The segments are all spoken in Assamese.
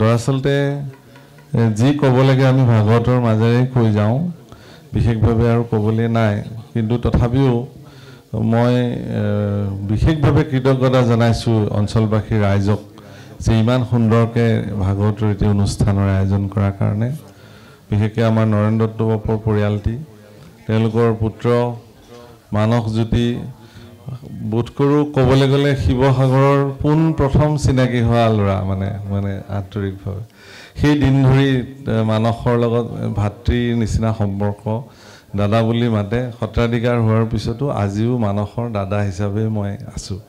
দৰাচলতে যি ক'ব লাগে আমি ভাগৱতৰ মাজেৰে কৈ যাওঁ, বিশেষভাৱে আৰু ক'বলৈ নাই। কিন্তু তথাপিও মই বিশেষভাৱে কৃতজ্ঞতা জনাইছোঁ অঞ্চলবাসী ৰাইজক যে ইমান সুন্দৰকৈ ভাগৱতৰ এটি অনুষ্ঠানৰ আয়োজন কৰাৰ কাৰণে। বিশেষকৈ আমাৰ নৰেন্দ্ৰ দত্ত বাপুৰ পৰিয়ালটি, তেওঁলোকৰ পুত্ৰ মানসজ্যোতি, বোধ কৰোঁ ক'বলৈ গ'লে শিৱসাগৰৰ পোনপ্ৰথম চিনাকি হোৱা ল'ৰা, মানে আন্তৰিকভাৱে সেই দিন ধৰি মানসৰ লগত ভাতৃৰ নিচিনা সম্পৰ্ক, দাদা বুলি মাতে। সত্ৰাধিকাৰ হোৱাৰ পিছতো আজিও মানসৰ দাদা হিচাপে মই আছোঁ।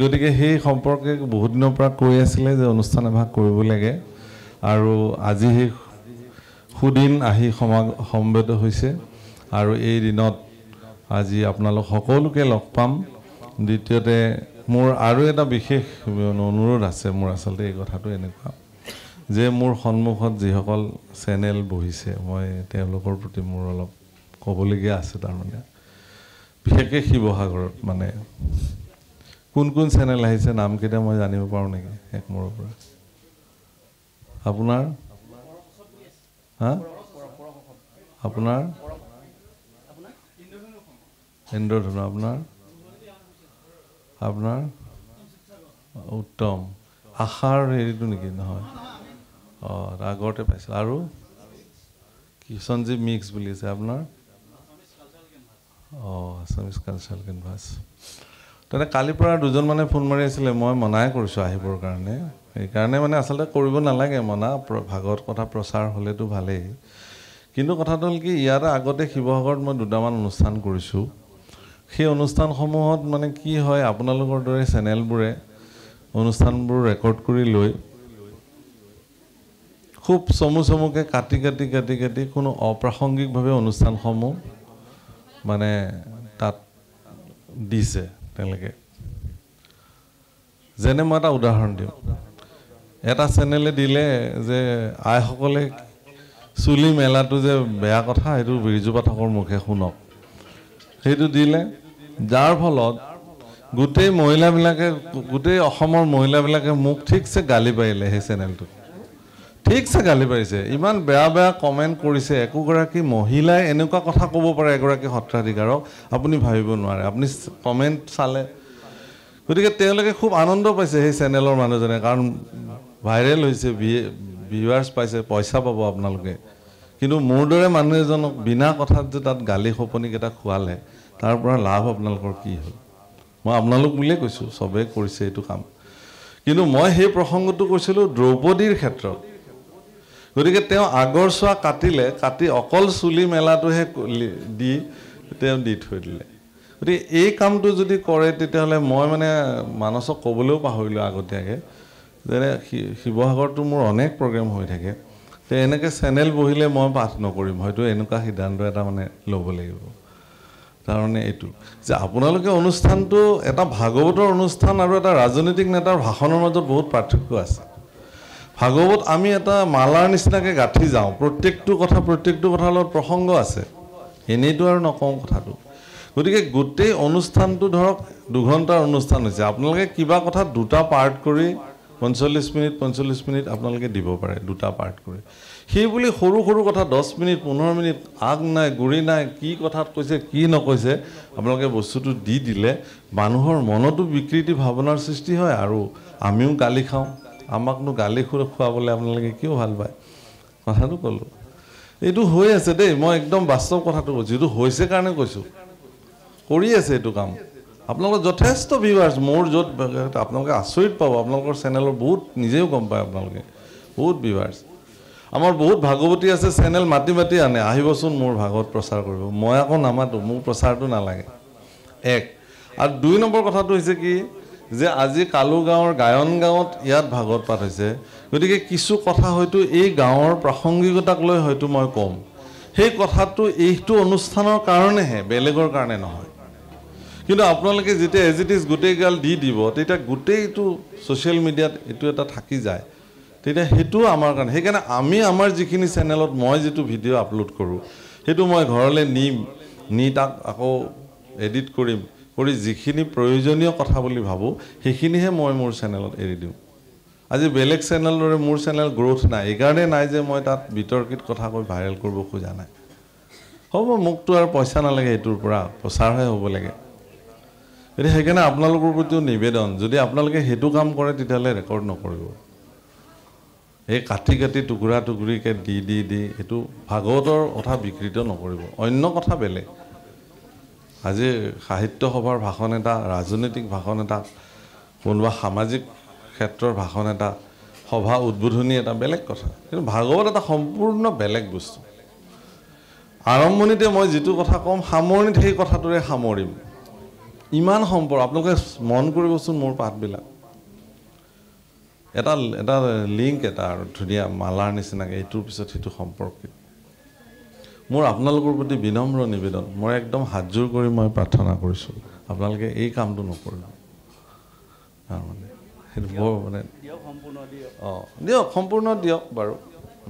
গতিকে সেই সম্পৰ্কে বহুত দিনৰ পৰা কৈ আছিলে যে অনুষ্ঠান এভাগ কৰিব লাগে, আৰু আজি সেই সুদিন আহি সমবেত হৈছে। আৰু এই দিনত আজি আপোনালোক সকলোকে লগ পাম। দ্বিতীয়তে মোৰ আৰু এটা বিশেষ অনুৰোধ আছে। মোৰ আচলতে এই কথাটো এনেকুৱা যে মোৰ সন্মুখত যিসকল চেনেল বহিছে, মই তেওঁলোকৰ প্ৰতি মোৰ অলপ ক'বলগীয়া আছে। তাৰমানে বিশেষকৈ শিৱসাগৰত কোন কোন চেনেল আহিছে নামকেইটা মই জানিব পাৰোঁ নেকি একমূৰৰ পৰা? আপোনাৰ আপোনাৰ ইন্দ্ৰধনু, আপোনাৰ উত্তম, আশাৰ হেৰিটো নেকি? নহয়, আগতে পাইছিল। আৰু কিষণজীৱ মিক্স বুলি আছে আপোনাৰ? Assamese cultural canvas. তেনে কালিৰ পৰা দুজনমানে ফোন মাৰি আছিলে, মই মনাই কৰিছোঁ আহিবৰ কাৰণে। সেইকাৰণে আচলতে কৰিব নালাগে মনা, ভাগৱত কথা প্ৰচাৰ হ'লেতো ভালেই। কিন্তু কথাটো হ'ল কি, ইয়াতে আগতে শিৱসাগৰত মই দুটামান অনুষ্ঠান কৰিছোঁ। সেই অনুষ্ঠানসমূহত কি হয়, আপোনালোকৰ দৰে চেনেলবোৰে অনুষ্ঠানবোৰ ৰেকৰ্ড কৰি লৈ খুব চমুকৈ কাটি কোনো অপ্ৰাসংগিকভাৱে অনুষ্ঠানসমূহ তাত দিছে তেওঁলোকে। যেনে মই এটা উদাহৰণ দিওঁ, এটা চেনেলে দিলে যে আইসকলে চুলি মেলাটো যে বেয়া কথা, সেইটো বিৰজু পাঠকৰ মুখে শুনক। সেইটো দিলে, যাৰ ফলত গোটেই মহিলাবিলাকে, গোটেই অসমৰ মহিলাবিলাকে মোক ঠিকছে গালি পাৰিলে। সেই চেনেলটোত ঠিকছে গালি পাৰিছে, ইমান বেয়া বেয়া কমেণ্ট কৰিছে। একোগৰাকী মহিলাই এনেকুৱা কথা ক'ব পাৰে এগৰাকী সত্ৰাধিকাৰক, আপুনি ভাবিব নোৱাৰে। আপুনি কমেণ্ট চালে, গতিকে তেওঁলোকে খুব আনন্দ পাইছে সেই চেনেলৰ মানুহজনে, কাৰণ ভাইৰেল হৈছে, ভিউৱাৰ্ছ পাইছে, পইচা পাব আপোনালোকে। কিন্তু মোৰ দৰে মানুহ এজনক বিনা কথাত যে তাত গালি খপনিকেইটা খোৱালে, তাৰ পৰা লাভ আপোনালোকৰ কি হ'ল? মই আপোনালোক বুলিয়ে কৈছোঁ, চবেই কৰিছে এইটো কাম। কিন্তু মই সেই প্ৰসংগটো কৈছিলোঁ দ্ৰৌপদীৰ ক্ষেত্ৰত। গতিকে তেওঁ আগৰ চোৱা কাটিলে, কাটি অকল চুলি মেলাটোহে তেওঁ দি থৈ দিলে। গতিকে এই কামটো যদি কৰে, তেতিয়াহ'লে মই মানসক ক'বলৈও পাহৰিলোঁ আগতীয়াকৈ, যেনে শিৱসাগৰতো মোৰ অনেক প্ৰগ্ৰেম হৈ থাকে। এনেকৈ চেনেল বহিলে মই পাঠ নকৰিম, হয়তো এনেকুৱা সিদ্ধান্ত এটা ল'ব লাগিব। তাৰমানে এইটো যে আপোনালোকে অনুষ্ঠানটো, এটা ভাগৱতৰ অনুষ্ঠান আৰু এটা ৰাজনৈতিক নেতাৰ ভাষণৰ মাজত বহুত পাৰ্থক্য আছে। ভাগৱত আমি এটা মালাৰ নিচিনাকৈ গাঁঠি যাওঁ, প্ৰত্যেকটো কথাৰ লগত প্ৰসংগ আছে, এনেইতো আৰু নকওঁ কথাটো। গতিকে গোটেই অনুষ্ঠানটো ধৰক 2 ঘণ্টাৰ অনুষ্ঠান হৈছে, আপোনালোকে কিবা কথা দুটা পাৰ্ট কৰি 45 মিনিট আপোনালোকে দিব পাৰে, দুটা পাৰ্ট কৰি। সেই বুলি সৰু সৰু কথা 10 মিনিট 15 মিনিট আগ নাই গুৰি নাই, কি কথাত কৈছে কি নকৈছে, আপোনালোকে বস্তুটো দি দিলে মানুহৰ মনতো বিকৃতি ভাৱনাৰ সৃষ্টি হয়, আৰু আমিও গালি খাওঁ। আমাকনো গালি খুৱাবলৈ আপোনালোকে কিয় ভাল পায়? কথাটো ক'লোঁ, এইটো হৈ আছে দেই, মই একদম বাস্তৱ কথাটো কৈছোঁ, এইটো হৈছে কাৰণে কৈছোঁ। কৰি আছে এইটো কাম, আপোনালোকৰ যথেষ্ট ভিউৱাৰ্ছ। মোৰ য'ত আপোনালোকে আচৰিত পাব, আপোনালোকৰ চেনেলৰ বহুত, নিজেও গম পায় আপোনালোকে, বহুত ভিউৱাৰ্ছ। আমাৰ বহুত ভাগৱতী আছে, চেনেল মাতি আনে, আহিবচোন মোৰ ভাগৱত প্ৰচাৰ কৰিব। মই আকৌ নামাতো, মোৰ প্ৰচাৰটো নালাগে। আৰু 2 নম্বৰ কথাটো হৈছে কি, যে আজি কালুগাঁৱৰ গায়ন গাঁৱত ইয়াত ভাগৱত পাঠ হৈছে। গতিকে কিছু কথা হয়তো এই গাঁৱৰ প্ৰাসংগিকতাক লৈ হয়তো মই ক'ম। সেই কথাটো এইটো অনুষ্ঠানৰ কাৰণেহে, বেলেগৰ কাৰণে নহয়। কিন্তু আপোনালোকে যেতিয়া এজ ইট ইজ গোটেইগাল দি দিব, তেতিয়া গোটেইটো ছ'চিয়েল মিডিয়াত এইটো এটা থাকি যায়, তেতিয়া সেইটো আমাৰ কাৰণে। সেইকাৰণে আমি আমাৰ যিখিনি চেনেলত মই যিটো ভিডিঅ' আপলোড কৰোঁ, সেইটো মই ঘৰলৈ নি তাক আকৌ এডিট কৰি যিখিনি প্ৰয়োজনীয় কথা বুলি ভাবোঁ, সেইখিনিহে মই মোৰ চেনেলত এৰি দিওঁ। আজি বেলেগ চেনেলৰ দৰে মোৰ চেনেল গ্ৰোথ নাই, এইকাৰণে নাই যে মই তাত বিতৰ্কিত কথা কৈ ভাইৰেল কৰিব খোজা নাই। হ'ব, মোকতো আৰু পইচা নালাগে, এইটোৰ পৰা প্ৰচাৰহে হ'ব লাগে। এতিয়া সেইকাৰণে আপোনালোকৰ প্ৰতিও নিবেদন, যদি আপোনালোকে সেইটো কাম কৰে তেতিয়াহ'লে ৰেকৰ্ড নকৰিব। এই কাটি কাটি টুকুৰা টুকুৰিকৈ দি এইটো ভাগৱতৰ কথা বিকৃত নকৰিব। অন্য কথা বেলেগ, আজি সাহিত্য সভাৰ ভাষণ এটা, ৰাজনৈতিক ভাষণ এটা, কোনোবা সামাজিক ক্ষেত্ৰৰ ভাষণ এটা, সভা উদ্বোধনী এটা বেলেগ কথা, কিন্তু ভাগৱত এটা সম্পূৰ্ণ বেলেগ বস্তু। আৰম্ভণিতে মই যিটো কথা ক'ম, সামৰণিত সেই কথাটোৰে সামৰিম। ইমান সম্পৰ্ক, আপোনালোকে মন কৰিবচোন মোৰ পাঠবিলাক, এটা এটা লিংক এটা আৰু ধুনীয়া মালাৰ নিচিনাকৈ এইটোৰ পিছত সেইটো সম্পৰ্কিত। মোৰ আপোনালোকৰ প্ৰতি বিনম্ৰ নিবেদন, মই একদম হাতযোৰ কৰি মই প্ৰাৰ্থনা কৰিছোঁ, আপোনালোকে এই কামটো নকৰিব। তাৰমানে সেইটো বৰ মানে দিয়ক, সম্পূৰ্ণ দিয়ক বাৰু,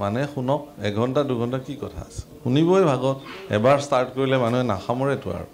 মানে শুনক, 1 ঘণ্টা 2 ঘণ্টা কি কথা আছে, শুনিবই ভাগত। এবাৰ ষ্টাৰ্ট কৰিলে মানুহে নাসামৰেতো আৰু।